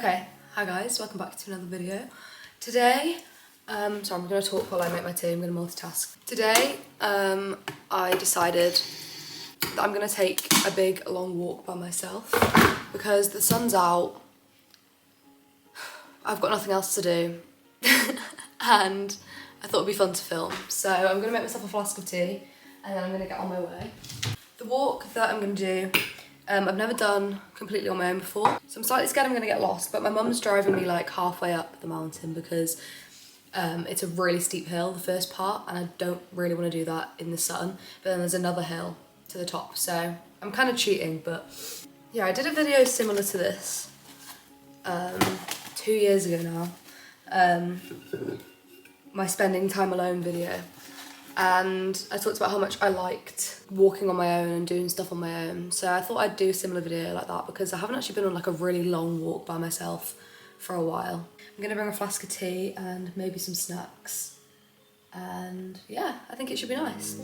Okay, hi guys, welcome back to another video. Today, sorry, I'm going to talk while I make my tea, I'm going to multitask. Today, I decided that I'm going to take a big long walk by myself because the sun's out, I've got nothing else to do, and I thought it'd be fun to film. So I'm going to make myself a flask of tea and then I'm going to get on my way. The walk that I'm going to do, I've never done completely on my own before, so I'm slightly scared I'm going to get lost, but my mum's driving me like halfway up the mountain because it's a really steep hill, the first part, and I don't really want to do that in the sun, but then there's another hill to the top, so I'm kind of cheating. But yeah, I did a video similar to this 2 years ago now, my spending time alone video. And I talked about how much I liked walking on my own and doing stuff on my own. So I thought I'd do a similar video like that because I haven't actually been on like a really long walk by myself for a while. I'm gonna bring a flask of tea and maybe some snacks. And yeah, I think it should be nice.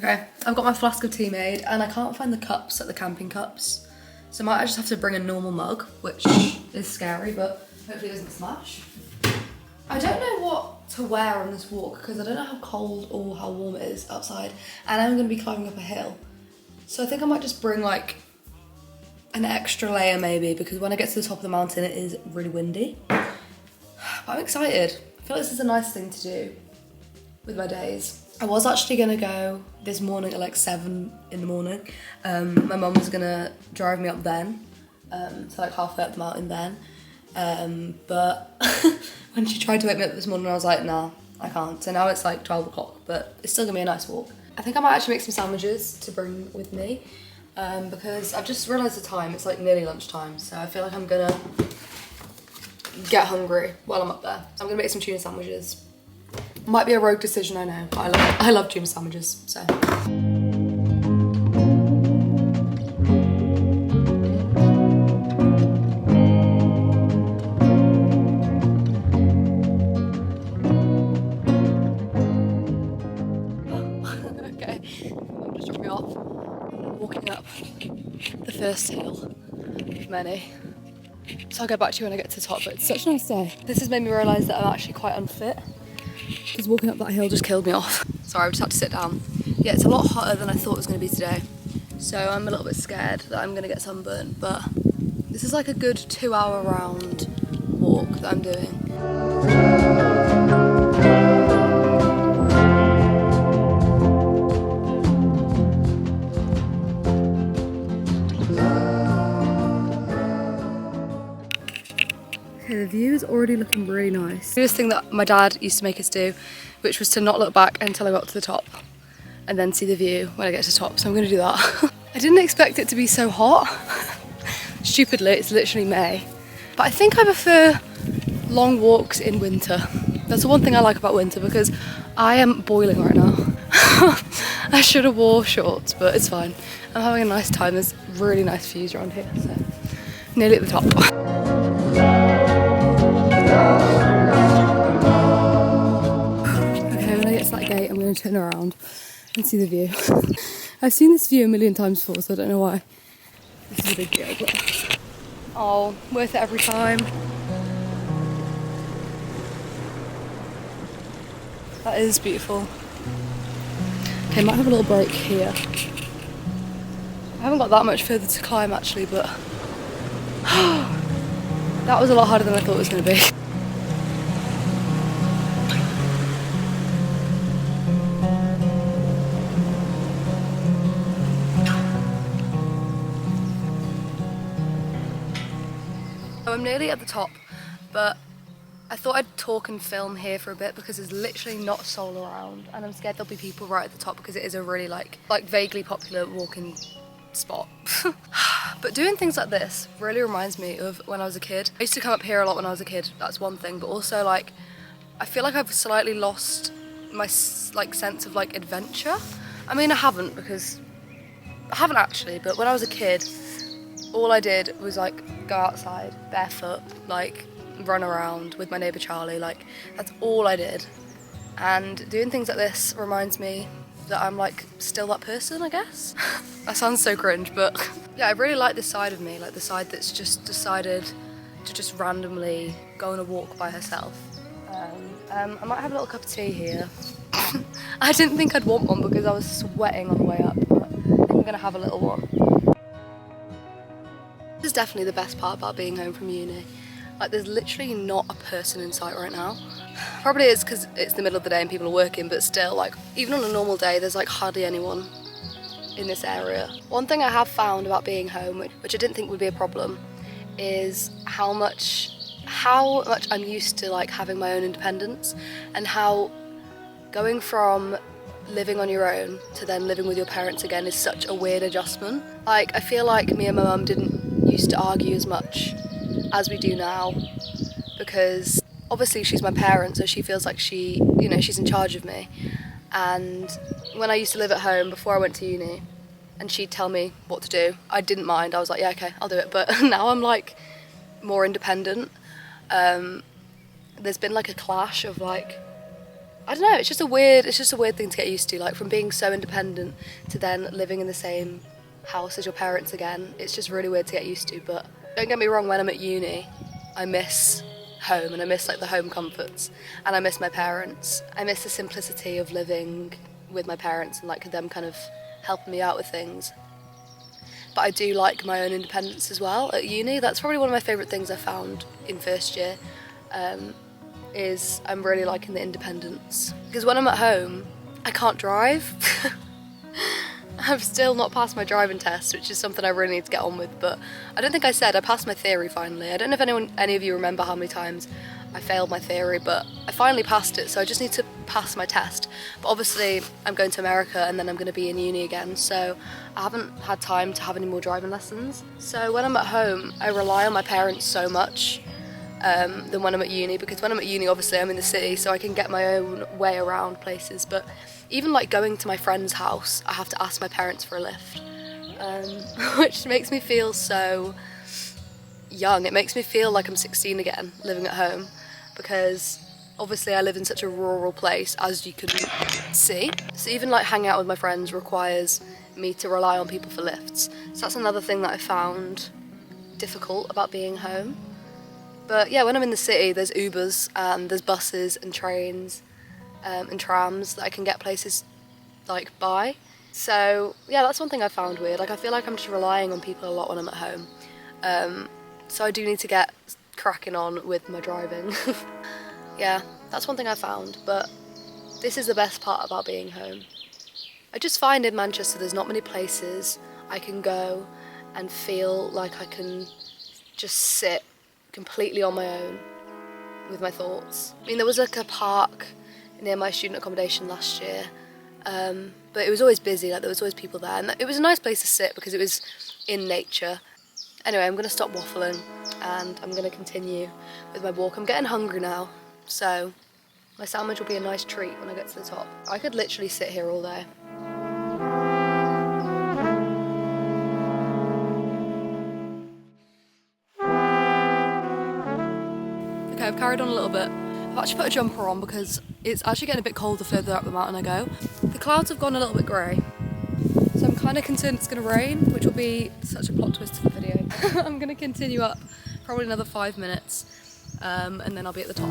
Okay, I've got my flask of tea made and I can't find the cups, like the camping cups. So I might just have to bring a normal mug, which is scary, but hopefully it doesn't smash. I don't know what to wear on this walk because I don't know how cold or how warm it is outside, and I'm gonna be climbing up a hill. So I think I might just bring like an extra layer maybe, because when I get to the top of the mountain it is really windy. But I'm excited. I feel like this is a nice thing to do with my days. I was actually gonna go this morning at like 7 in the morning. My mum was gonna drive me up then, so like halfway up the mountain then. But when she tried to wake me up this morning, I was like, nah, I can't. So now it's like 12 o'clock, but it's still gonna be a nice walk. I think I might actually make some sandwiches to bring with me, because I've just realised the time, it's like nearly lunchtime, so I feel like I'm gonna get hungry while I'm up there. So I'm gonna make some tuna sandwiches. Might be a rogue decision, I know, but I love tuna sandwiches, so. Okay, Mum just dropped me off. Walking up the first hill of many. So I'll go back to you when I get to the top, but it's such a nice day. This has made me realise that I'm actually quite unfit, because walking up that hill just killed me off. Sorry, I just had to sit down. Yeah, it's a lot hotter than I thought it was going to be today, so I'm a little bit scared that I'm going to get sunburnt, but this is like a good 2-hour round walk that I'm doing. Okay, the view is already looking really nice. The first thing that my dad used to make us do, which was to not look back until I got to the top and then see the view when I get to the top, so I'm going to do that. I didn't expect it to be so hot. Stupidly, it's literally May. But I think I prefer long walks in winter. That's the one thing I like about winter, because I am boiling right now. I should have wore shorts, but it's fine. I'm having a nice time. There's really nice views around here, so nearly at the top. Okay, when I get to that gate, I'm going to turn around and see the view. I've seen this view a million times before, so I don't know why this is a big deal, but oh, worth it every time. That is beautiful. Okay, might have a little break here. I haven't got that much further to climb actually, but that was a lot harder than I thought it was going to be. I'm nearly at the top, but I thought I'd talk and film here for a bit because there's literally not a soul around, and I'm scared there'll be people right at the top because it is a really like vaguely popular walking spot. But doing things like this really reminds me of when I was a kid. I used to come up here a lot when I was a kid, that's one thing, but also like I feel like I've slightly lost my like sense of like adventure. I mean, I haven't actually, but when I was a kid all I did was like go outside barefoot, like run around with my neighbour Charlie. Like, that's all I did. And doing things like this reminds me that I'm like still that person, I guess. That sounds so cringe, but yeah, I really like this side of me, like the side that's just decided to just randomly go on a walk by herself. I might have a little cup of tea here. I didn't think I'd want one because I was sweating on the way up, but I think I'm gonna have a little one. This is definitely the best part about being home from uni. Like, there's literally not a person in sight right now. Probably it's because it's the middle of the day and people are working, but still, like, even on a normal day, there's like hardly anyone in this area. One thing I have found about being home, which I didn't think would be a problem, is how much I'm used to like having my own independence, and how going from living on your own to then living with your parents again is such a weird adjustment. Like, I feel like me and my mum didn't used to argue as much as we do now, because obviously she's my parent, so she feels like she's in charge of me. And when I used to live at home before I went to uni and she'd tell me what to do, I didn't mind. I was like, yeah, okay, I'll do it. But now I'm like more independent. There's been like a clash of like, I don't know, it's just a weird thing to get used to, like from being so independent to then living in the same house as your parents again. It's just really weird to get used to. But don't get me wrong, when I'm at uni, I miss home and I miss like the home comforts, and I miss my parents. I miss the simplicity of living with my parents and like them kind of helping me out with things. But I do like my own independence as well at uni. That's probably one of my favourite things I found in first year, is I'm really liking the independence. Because when I'm at home, I can't drive. I've still not passed my driving test, which is something I really need to get on with, but I don't think I said I passed my theory finally. I don't know if any of you remember how many times I failed my theory, but I finally passed it, so I just need to pass my test. But obviously I'm going to America and then I'm going to be in uni again, so I haven't had time to have any more driving lessons. So when I'm at home, I rely on my parents so much than when I'm at uni, because when I'm at uni, obviously I'm in the city, so I can get my own way around places. But even like going to my friend's house, I have to ask my parents for a lift, which makes me feel so young. It makes me feel like I'm 16 again, living at home, because obviously I live in such a rural place, as you can see. So even like hanging out with my friends requires me to rely on people for lifts. So that's another thing that I found difficult about being home. But yeah, when I'm in the city, there's Ubers and there's buses and trains and trams that I can get places like by. So yeah, that's one thing I found weird. Like, I feel like I'm just relying on people a lot when I'm at home. So I do need to get cracking on with my driving. Yeah, that's one thing I found, but this is the best part about being home. I just find in Manchester there's not many places I can go and feel like I can just sit completely on my own with my thoughts. I mean, there was like a park near my student accommodation last year, but it was always busy, like there was always people there, and it was a nice place to sit because it was in nature. Anyway, I'm going to stop waffling and I'm going to continue with my walk. I'm getting hungry now, so my sandwich will be a nice treat when I get to the top. I could literally sit here all day. Okay, I've carried on a little bit. I've actually put a jumper on because it's actually getting a bit colder further up the mountain I go. The clouds have gone a little bit grey, so I'm kind of concerned it's going to rain, which will be such a plot twist to the video. I'm going to continue up probably another 5 minutes, and then I'll be at the top.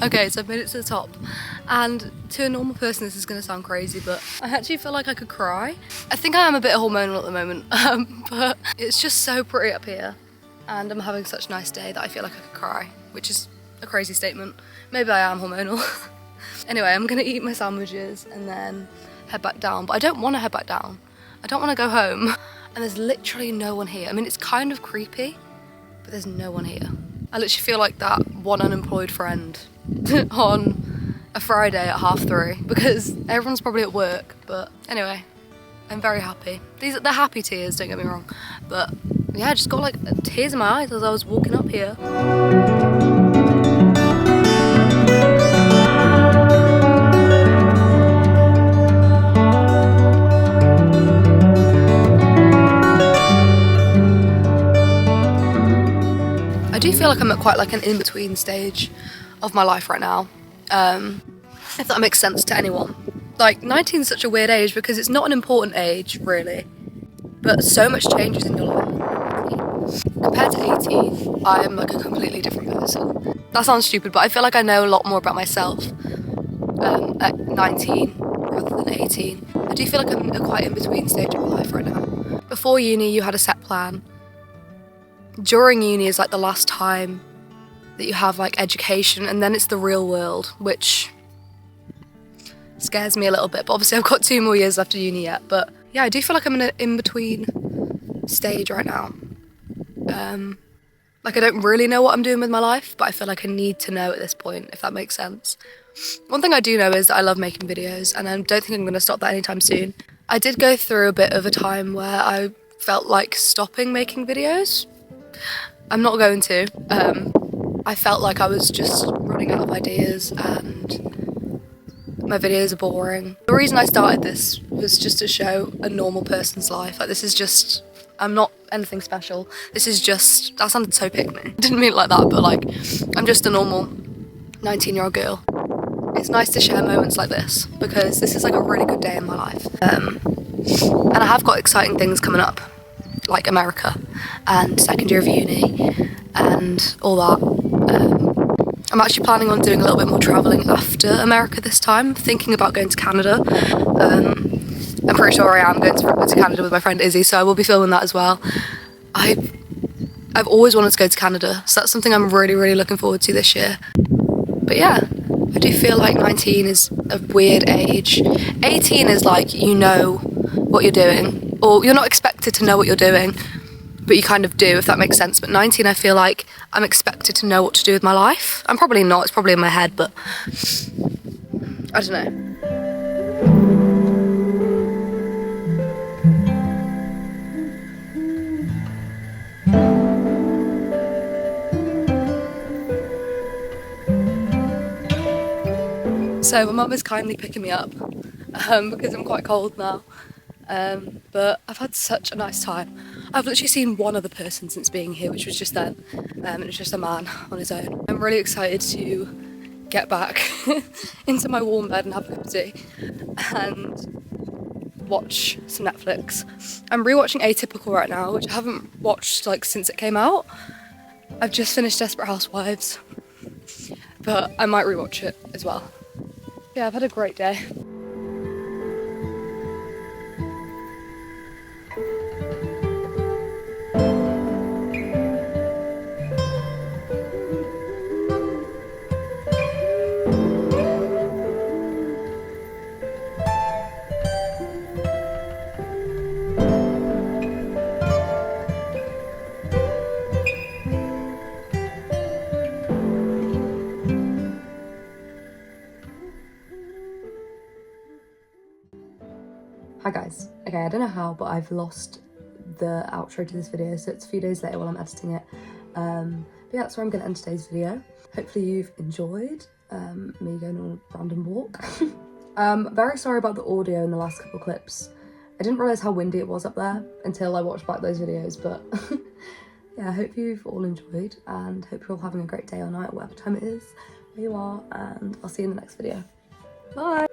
Okay, so I've made it to the top, And to a normal person this is going to sound crazy, but I actually feel like I could cry. I think I am a bit hormonal at the moment, but it's just so pretty up here and I'm having such a nice day that I feel like I could cry, which is a crazy statement. Maybe I am hormonal. Anyway, I'm going to eat my sandwiches and then head back down, but I don't want to head back down. I don't want to go home. And there's literally no one here. I mean, it's kind of creepy, but there's no one here. I literally feel like that one unemployed friend on a Friday at 3:30 because everyone's probably at work. But anyway, I'm very happy. They're happy tears, don't get me wrong. But yeah, I just got like tears in my eyes as I was walking up here. I do feel like I'm at quite like an in-between stage of my life right now, if that makes sense to anyone. Like 19 is such a weird age because it's not an important age really, but so much changes in your life. Compared to 18, I'm like a completely different person. That sounds stupid, but I feel like I know a lot more about myself at 19 rather than 18. I do feel like I'm at a quite in-between stage of my life right now. Before uni you had a set plan. During uni is like the last time that you have like education, and then it's the real world, which scares me a little bit, but obviously I've got 2 more years left of uni yet. But yeah, I do feel like I'm in an in-between stage right now. Like I don't really know what I'm doing with my life, but I feel like I need to know at this point, if that makes sense. One thing I do know is that I love making videos, and I don't think I'm going to stop that anytime soon. I did go through a bit of a time where I felt like stopping making videos. I'm not going to. I felt like I was just running out of ideas and my videos are boring. The reason I started this was just to show a normal person's life. Like this is just, I'm not anything special. This is just, that sounded so pick-me. Didn't mean it like that, but like, I'm just a normal 19-year-old girl. It's nice to share moments like this because this is like a really good day in my life. And I have got exciting things coming up, like America and second year of uni and all that. I'm actually planning on doing a little bit more travelling after America this time, thinking about going to Canada. I'm pretty sure I am going to Canada with my friend Izzy, so I will be filming that as well. I've always wanted to go to Canada, so that's something I'm really, really looking forward to this year. But yeah, I do feel like 19 is a weird age. 18 is like, you know what you're doing, or you're not expected to know what you're doing, but you kind of do, if that makes sense. But 19, I feel like I'm expected to know what to do with my life. I'm probably not, it's probably in my head, but I don't know. So my mum is kindly picking me up because I'm quite cold now. But I've had such a nice time. I've literally seen one other person since being here, which was just then, and it was just a man on his own. I'm really excited to get back into my warm bed and have a cup of tea and watch some Netflix. I'm rewatching Atypical right now, which I haven't watched like since it came out. I've just finished Desperate Housewives, but I might rewatch it as well. Yeah, I've had a great day. Hi guys. Okay, I don't know how, but I've lost the outro to this video, so it's a few days later while I'm editing it. But yeah, that's where I'm going to end today's video. Hopefully you've enjoyed me going on a random walk. Very sorry about the audio in the last couple clips. I didn't realise how windy it was up there until I watched back those videos, but yeah, I hope you've all enjoyed and hope you're all having a great day or night, whatever time it is, where you are, and I'll see you in the next video. Bye!